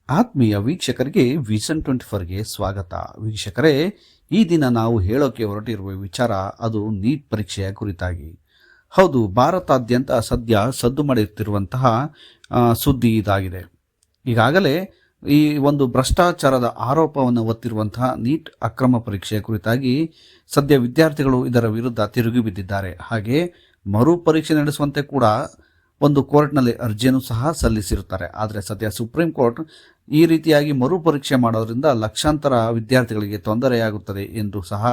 ಆತ್ಮೀಯ ವೀಕ್ಷಕರಿಗೆ ವಿಷನ್ 24ಗೆ ಸ್ವಾಗತ. ವೀಕ್ಷಕರೇ, ಈ ದಿನ ನಾವು ಹೇಳೋಕೆ ಹೊರಟಿರುವ ವಿಚಾರ ಅದು ನೀಟ್ ಪರೀಕ್ಷೆಯ ಕುರಿತಾಗಿ. ಹೌದು, ಭಾರತಾದ್ಯಂತ ಸದ್ಯ ಸದ್ದು ಮಾಡುತ್ತಿರುವಂತಹ ಸುದ್ದಿ ಇದಾಗಿದೆ. ಈಗಾಗಲೇ ಈ ಒಂದು ಭ್ರಷ್ಟಾಚಾರದ ಆರೋಪವನ್ನು ಹೊತ್ತಿರುವಂತಹ ನೀಟ್ ಅಕ್ರಮ ಪರೀಕ್ಷೆಯ ಕುರಿತಾಗಿ ಸದ್ಯ ವಿದ್ಯಾರ್ಥಿಗಳು ಇದರ ವಿರುದ್ಧ ತಿರುಗಿ ಬಿದ್ದಿದ್ದಾರೆ. ಹಾಗೆ ಮರು ಪರೀಕ್ಷೆ ನಡೆಸುವಂತೆ ಕೂಡ ಒಂದು ಕೋರ್ಟ್ನಲ್ಲಿ ಅರ್ಜಿಯನ್ನು ಸಹ ಸಲ್ಲಿಸಿರುತ್ತಾರೆ. ಆದರೆ ಸದ್ಯ ಸುಪ್ರೀಂ ಕೋರ್ಟ್ ಈ ರೀತಿಯಾಗಿ ಮರುಪರೀಕ್ಷೆ ಮಾಡೋದ್ರಿಂದ ಲಕ್ಷಾಂತರ ವಿದ್ಯಾರ್ಥಿಗಳಿಗೆ ತೊಂದರೆಯಾಗುತ್ತದೆ ಎಂದು ಸಹ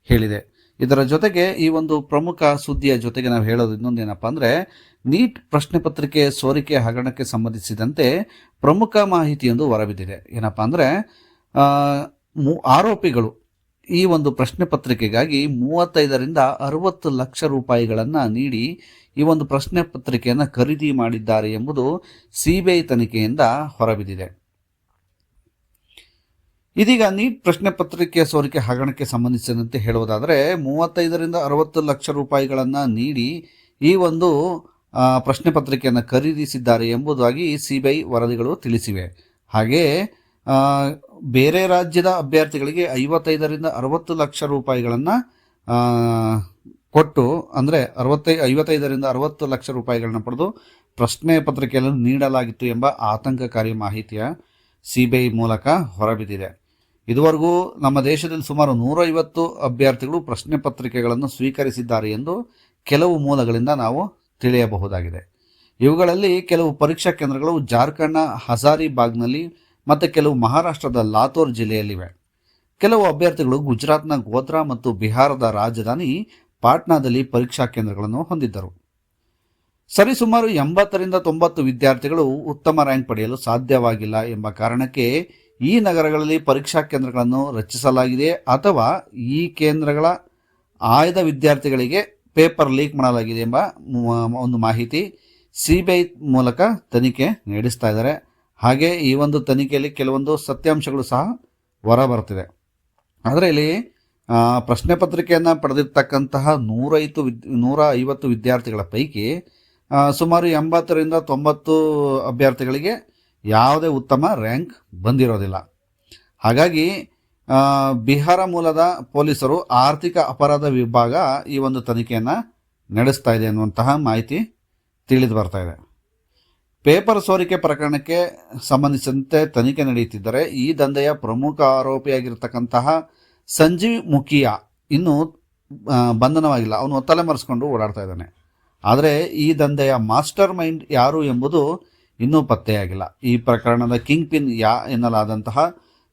ಹೇಳಿದೆ. ಇದರ ಜೊತೆಗೆ ಈ ಒಂದು ಪ್ರಮುಖ ಸುದ್ದಿಯ ಜೊತೆಗೆ ನಾವು ಹೇಳೋದು ಇನ್ನೊಂದೇನಪ್ಪ ಅಂದರೆ, ನೀಟ್ ಪ್ರಶ್ನೆ ಪತ್ರಿಕೆ ಸೋರಿಕೆ ಹಗರಣಕ್ಕೆ ಸಂಬಂಧಿಸಿದಂತೆ ಪ್ರಮುಖ ಮಾಹಿತಿಯೊಂದು ಹೊರಬಿದ್ದಿದೆ. ಏನಪ್ಪ ಅಂದರೆ, ಆರೋಪಿಗಳು ಈ ಒಂದು ಪ್ರಶ್ನೆ ಪತ್ರಿಕೆಗಾಗಿ 35ರಿಂದ 60 ಲಕ್ಷ ರೂಪಾಯಿಗಳನ್ನು ನೀಡಿ ಈ ಒಂದು ಪ್ರಶ್ನೆ ಪತ್ರಿಕೆಯನ್ನು ಖರೀದಿ ಮಾಡಿದ್ದಾರೆ ಎಂಬುದು ಸಿಬಿಐ ತನಿಖೆಯಿಂದ ಹೊರಬಿದ್ದಿದೆ. ಇದೀಗ ನೀಟ್ ಪ್ರಶ್ನೆ ಪತ್ರಿಕೆ ಸೋರಿಕೆ ಹಗರಣಕ್ಕೆ ಸಂಬಂಧಿಸಿದಂತೆ ಹೇಳುವುದಾದರೆ, 35ರಿಂದ 60 ಲಕ್ಷ ರೂಪಾಯಿಗಳನ್ನು ನೀಡಿ ಈ ಒಂದು ಪ್ರಶ್ನೆ ಪತ್ರಿಕೆಯನ್ನು ಖರೀದಿಸಿದ್ದಾರೆ ಎಂಬುದಾಗಿ ಸಿಬಿಐ ವರದಿಗಳು ತಿಳಿಸಿವೆ. ಹಾಗೆಯೇ ಬೇರೆ ರಾಜ್ಯದ ಅಭ್ಯರ್ಥಿಗಳಿಗೆ 55ರಿಂದ 60 ಲಕ್ಷ ರೂಪಾಯಿಗಳನ್ನು ಕೊಟ್ಟು, ಅಂದರೆ 55ರಿಂದ 60 ಲಕ್ಷ ರೂಪಾಯಿಗಳನ್ನು ಪಡೆದು ಪ್ರಶ್ನೆ ಪತ್ರಿಕೆಯನ್ನು ನೀಡಲಾಗಿತ್ತು ಎಂಬ ಆತಂಕಕಾರಿ ಮಾಹಿತಿಯ ಸಿಬಿಐ ಮೂಲಕ ಹೊರಬಿದ್ದಿದೆ. ಇದುವರೆಗೂ ನಮ್ಮ ದೇಶದಲ್ಲಿ ಸುಮಾರು 150 ಅಭ್ಯರ್ಥಿಗಳು ಪ್ರಶ್ನೆ ಪತ್ರಿಕೆಗಳನ್ನು ಸ್ವೀಕರಿಸಿದ್ದಾರೆ ಎಂದು ಕೆಲವು ಮೂಲಗಳಿಂದ ನಾವು ತಿಳಿಯಬಹುದಾಗಿದೆ. ಇವುಗಳಲ್ಲಿ ಕೆಲವು ಪರೀಕ್ಷಾ ಕೇಂದ್ರಗಳು ಜಾರ್ಖಂಡ್ನ ಹಜಾರಿಬಾಗ್ನಲ್ಲಿ ಮತ್ತು ಕೆಲವು ಮಹಾರಾಷ್ಟ್ರದ ಲಾತೂರ್ ಜಿಲ್ಲೆಯಲ್ಲಿವೆ. ಕೆಲವು ಅಭ್ಯರ್ಥಿಗಳು ಗುಜರಾತ್ನ ಗೋಧ್ರಾ ಮತ್ತು ಬಿಹಾರದ ರಾಜಧಾನಿ ಪಾಟ್ನಾದಲ್ಲಿ ಪರೀಕ್ಷಾ ಕೇಂದ್ರಗಳನ್ನು ಹೊಂದಿದ್ದರು. ಸರಿಸುಮಾರು 80ರಿಂದ 90 ವಿದ್ಯಾರ್ಥಿಗಳು ಉತ್ತಮ ರ್ಯಾಂಕ್ ಪಡೆಯಲು ಸಾಧ್ಯವಾಗಿಲ್ಲ ಎಂಬ ಕಾರಣಕ್ಕೆ ಈ ನಗರಗಳಲ್ಲಿ ಪರೀಕ್ಷಾ ಕೇಂದ್ರಗಳನ್ನು ರಚಿಸಲಾಗಿದೆ, ಅಥವಾ ಈ ಕೇಂದ್ರಗಳ ಆಯ್ದ ವಿದ್ಯಾರ್ಥಿಗಳಿಗೆ ಪೇಪರ್ ಲೀಕ್ ಮಾಡಲಾಗಿದೆ ಎಂಬ ಒಂದು ಮಾಹಿತಿ ಸಿಬಿಐ ಮೂಲಕ ತನಿಖೆ ನಡೆಸ್ತಾ ಇದ್ದಾರೆ. ಹಾಗೆ ಈ ಒಂದು ತನಿಖೆಯಲ್ಲಿ ಕೆಲವೊಂದು ಸತ್ಯಾಂಶಗಳು ಸಹ ಹೊರಬರ್ತಿದೆ. ಆದರೆ ಇಲ್ಲಿ ಪ್ರಶ್ನೆ ಪತ್ರಿಕೆಯನ್ನು ಪಡೆದಿರ್ತಕ್ಕಂತಹ 150 ವಿದ್ಯಾರ್ಥಿಗಳ ಪೈಕಿ ಸುಮಾರು 80ರಿಂದ 90 ಅಭ್ಯರ್ಥಿಗಳಿಗೆ ಯಾವುದೇ ಉತ್ತಮ ರ್ಯಾಂಕ್ ಬಂದಿರೋದಿಲ್ಲ. ಹಾಗಾಗಿ ಬಿಹಾರ ಮೂಲದ ಪೊಲೀಸರು ಆರ್ಥಿಕ ಅಪರಾಧ ವಿಭಾಗ ಈ ಒಂದು ತನಿಖೆಯನ್ನು ನಡೆಸ್ತಾ ಇದೆ ಅನ್ನುವಂತಹ ಮಾಹಿತಿ ತಿಳಿದು ಬರ್ತಾ ಇದೆ. ಪೇಪರ್ ಸೋರಿಕೆ ಪ್ರಕರಣಕ್ಕೆ ಸಂಬಂಧಿಸಿದಂತೆ ತನಿಖೆ ನಡೆಯುತ್ತಿದ್ದರೆ ಈ ದಂಧೆಯ ಪ್ರಮುಖ ಆರೋಪಿಯಾಗಿರ್ತಕ್ಕಂತಹ ಸಂಜೀವ್ ಮುಖಿಯಾ ಇನ್ನೂ ಬಂಧನವಾಗಿಲ್ಲ. ಅವನು ತಲೆಮರೆಸ್ಕೊಂಡು ಓಡಾಡ್ತಾ ಇದ್ದಾನೆ. ಆದರೆ ಈ ದಂಧೆಯ ಮಾಸ್ಟರ್ ಮೈಂಡ್ ಯಾರು ಎಂಬುದು ಇನ್ನೂ ಪತ್ತೆಯಾಗಿಲ್ಲ. ಈ ಪ್ರಕರಣದ ಕಿಂಗ್ ಪಿನ್ ಎನ್ನಲಾದಂತಹ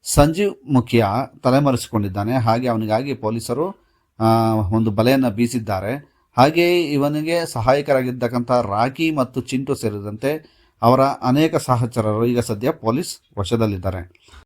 ಸಂಜೀವ್ ಮುಖಿಯಾ ತಲೆಮರೆಸಿಕೊಂಡಿದ್ದಾನೆ. ಹಾಗೆ ಅವನಿಗಾಗಿ ಪೊಲೀಸರು ಒಂದು ಬಲೆಯನ್ನು ಬೀಸಿದ್ದಾರೆ. ಹಾಗೆಯೇ ಇವನಿಗೆ ಸಹಾಯಕರಾಗಿರ್ತಕ್ಕಂಥ ರಾಕಿ ಮತ್ತು ಚಿಂಟು ಸೇರಿದಂತೆ ಅವರ ಅನೇಕ ಸಹಚರರು ಈಗ ಸದ್ಯ ಪೊಲೀಸ್ ವಶದಲ್ಲಿದ್ದಾರೆ.